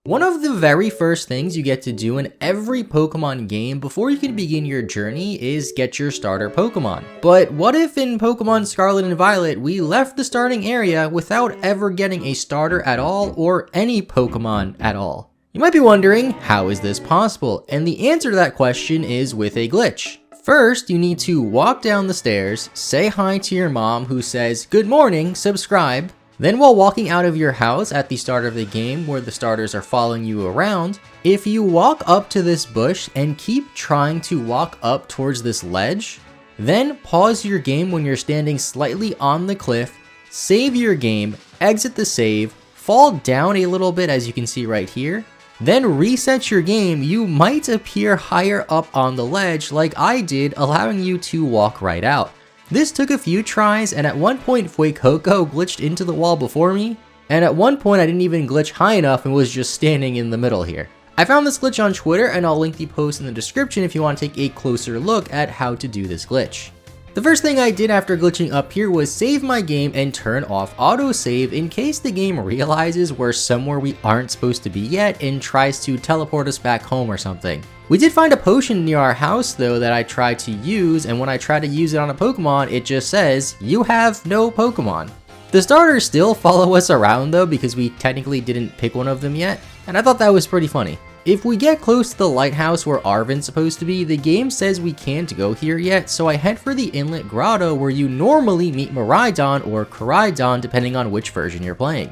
One of the very first things you get to do in every Pokemon game before you can begin your journey is get your starter Pokemon. But what if in Pokemon Scarlet and Violet we left the starting area without ever getting a starter at all or any Pokemon at all? You might be wondering, how is this possible? And the answer to that question is with a glitch. First, you need to walk down the stairs, say hi to your mom who says, "Good morning, subscribe." Then while walking out of your house at the start of the game where the starters are following you around, if you walk up to this bush and keep trying to walk up towards this ledge, then pause your game when you're standing slightly on the cliff, save your game, exit the save, fall down a little bit as you can see right here, then reset your game, you might appear higher up on the ledge like I did, allowing you to walk right out. This took a few tries, and at one point Fuecoco glitched into the wall before me, and at one point I didn't even glitch high enough and was just standing in the middle here. I found this glitch on Twitter, and I'll link the post in the description if you want to take a closer look at how to do this glitch. The first thing I did after glitching up here was save my game and turn off autosave in case the game realizes we're somewhere we aren't supposed to be yet and tries to teleport us back home or something. We did find a potion near our house though that I tried to use, and when I try to use it on a Pokemon, it just says, "You have no Pokemon." The starters still follow us around though because we technically didn't pick one of them yet, and I thought that was pretty funny. If we get close to the lighthouse where Arven's supposed to be, the game says we can't go here yet, so I head for the Inlet Grotto where you normally meet Miraidon or Koraidon depending on which version you're playing.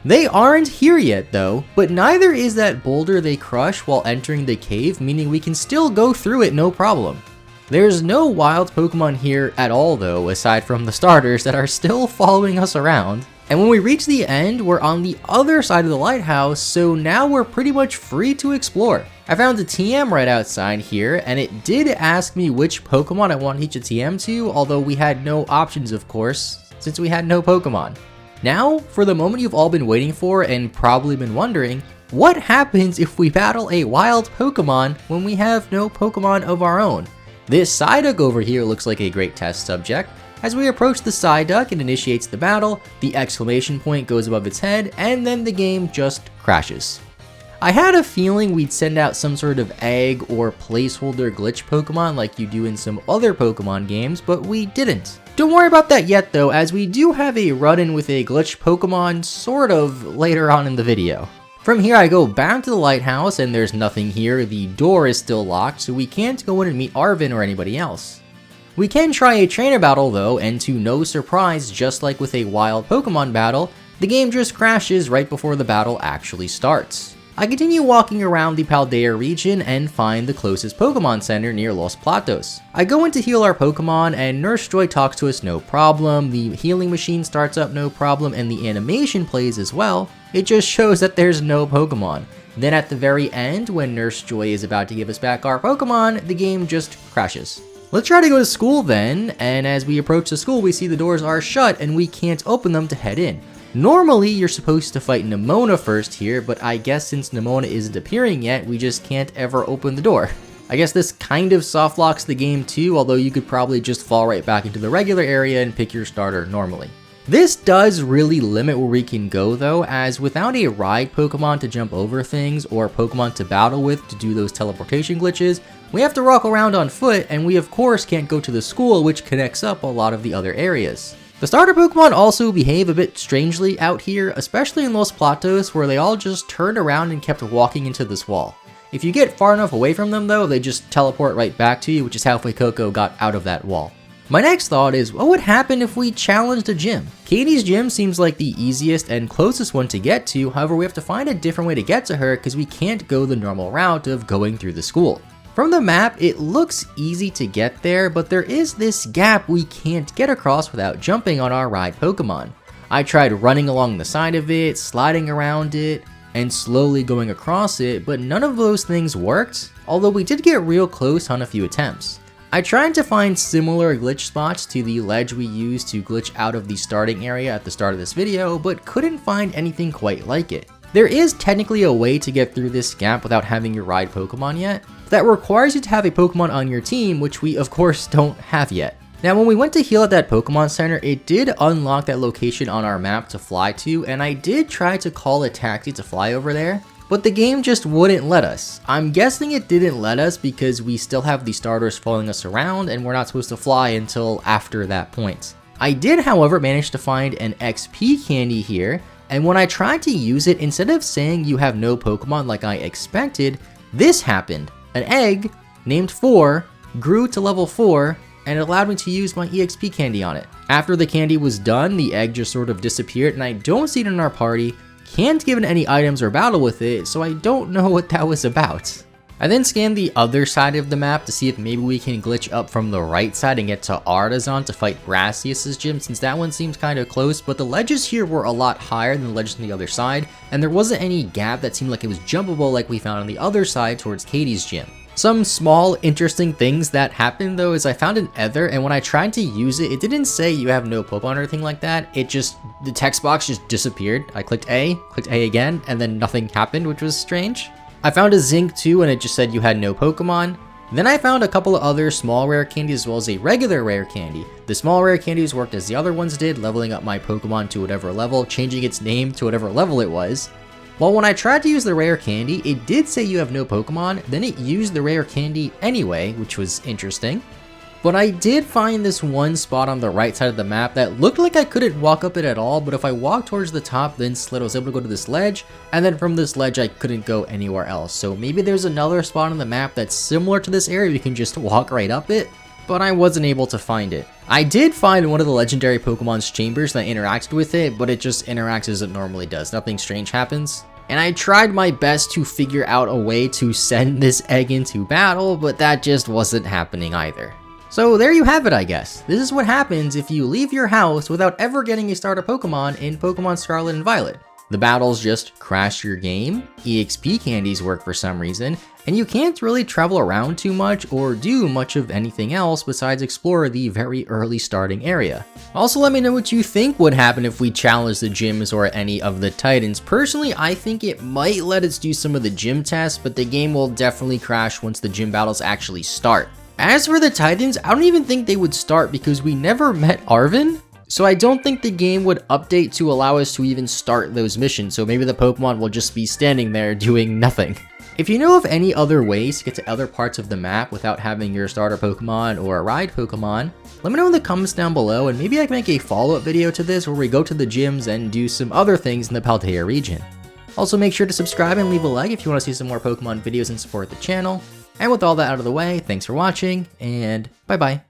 They aren't here yet though, but neither is that boulder they crush while entering the cave, meaning we can still go through it no problem. There's no wild Pokemon here at all though, aside from the starters that are still following us around. And when we reach the end, we're on the other side of the lighthouse, so now we're pretty much free to explore. I found a TM right outside here, and it did ask me which Pokemon I want to teach a TM to, although we had no options of course, since we had no Pokemon. Now, for the moment you've all been waiting for and probably been wondering, what happens if we battle a wild Pokemon when we have no Pokemon of our own? This Psyduck over here looks like a great test subject. As we approach the Psyduck, it initiates the battle, the exclamation point goes above its head, and then the game just crashes. I had a feeling we'd send out some sort of egg or placeholder glitch Pokemon like you do in some other Pokemon games, but we didn't. Don't worry about that yet though, as we do have a run-in with a glitch Pokemon sort of later on in the video. From here I go back to the lighthouse and there's nothing here, the door is still locked, so we can't go in and meet Arven or anybody else. We can try a trainer battle though, and to no surprise, just like with a wild Pokemon battle, the game just crashes right before the battle actually starts. I continue walking around the Paldea region and find the closest Pokemon Center near Los Platos. I go in to heal our Pokemon and Nurse Joy talks to us no problem, the healing machine starts up no problem, and the animation plays as well. It just shows that there's no Pokemon. Then at the very end, when Nurse Joy is about to give us back our Pokemon, the game just crashes. Let's try to go to school then, and as we approach the school we see the doors are shut and we can't open them to head in. Normally you're supposed to fight Nemona first here, but I guess since Nemona isn't appearing yet, we just can't ever open the door. I guess this kind of soft locks the game too, although you could probably just fall right back into the regular area and pick your starter normally. This does really limit where we can go though, as without a ride Pokemon to jump over things or Pokemon to battle with to do those teleportation glitches, we have to walk around on foot, and we of course can't go to the school which connects up a lot of the other areas. The starter Pokemon also behave a bit strangely out here, especially in Los Platos where they all just turned around and kept walking into this wall. If you get far enough away from them though, they just teleport right back to you, which is how Fuecoco got out of that wall. My next thought is, what would happen if we challenged a gym? Katie's gym seems like the easiest and closest one to get to, however we have to find a different way to get to her because we can't go the normal route of going through the school. From the map, it looks easy to get there, but there is this gap we can't get across without jumping on our ride Pokemon. I tried running along the side of it, sliding around it, and slowly going across it, but none of those things worked, although we did get real close on a few attempts. I tried to find similar glitch spots to the ledge we used to glitch out of the starting area at the start of this video, but couldn't find anything quite like it. There is technically a way to get through this gap without having your ride Pokemon yet, but that requires you to have a Pokemon on your team, which we of course don't have yet. Now when we went to heal at that Pokemon Center, it did unlock that location on our map to fly to, and I did try to call a taxi to fly over there, but the game just wouldn't let us. I'm guessing it didn't let us because we still have the starters following us around and we're not supposed to fly until after that point. I did, however, manage to find an XP candy here, and when I tried to use it, instead of saying you have no Pokemon like I expected, this happened. An egg named 4 grew to level 4 and it allowed me to use my EXP candy on it. After the candy was done, the egg just sort of disappeared and I don't see it in our party, can't give it any items or battle with it, so I don't know what that was about. I then scanned the other side of the map to see if maybe we can glitch up from the right side and get to Artisan to fight Brassius's gym, since that one seems kind of close, but the ledges here were a lot higher than the ledges on the other side, and there wasn't any gap that seemed like it was jumpable like we found on the other side towards Katie's gym. Some small interesting things that happened though is I found an Ether, and when I tried to use it, it didn't say you have no Pokemon or anything like that. It just, the text box just disappeared. I clicked A again, and then nothing happened, which was strange. I found a Zinc too, and it just said you had no Pokemon. Then I found a couple of other small rare candies as well as a regular rare candy. The small rare candies worked as the other ones did, leveling up my Pokemon to whatever level, changing its name to whatever level it was. While when I tried to use the rare candy, it did say you have no Pokemon, then it used the rare candy anyway, which was interesting. But I did find this one spot on the right side of the map that looked like I couldn't walk up it at all, but if I walked towards the top then slid, I was able to go to this ledge, and then from this ledge I couldn't go anywhere else. So maybe there's another spot on the map that's similar to this area, you can just walk right up it, but I wasn't able to find it. I did find one of the legendary Pokemon's chambers that interacted with it, but it just interacts as it normally does, nothing strange happens. And I tried my best to figure out a way to send this egg into battle, but that just wasn't happening either. So there you have it, I guess. This is what happens if you leave your house without ever getting a starter Pokemon in Pokemon Scarlet and Violet. The battles just crash your game, EXP candies work for some reason, and you can't really travel around too much or do much of anything else besides explore the very early starting area. Also, let me know what you think would happen if we challenge the gyms or any of the Titans. Personally, I think it might let us do some of the gym tests, but the game will definitely crash once the gym battles actually start. As for the Titans, I don't even think they would start because we never met Arvin. So I don't think the game would update to allow us to even start those missions, so maybe the Pokemon will just be standing there doing nothing. If you know of any other ways to get to other parts of the map without having your starter Pokemon or a ride Pokemon, let me know in the comments down below, and maybe I can make a follow-up video to this where we go to the gyms and do some other things in the PaPaSea region. Also make sure to subscribe and leave a like if you want to see some more Pokemon videos and support the channel. And with all that out of the way, thanks for watching, and bye bye.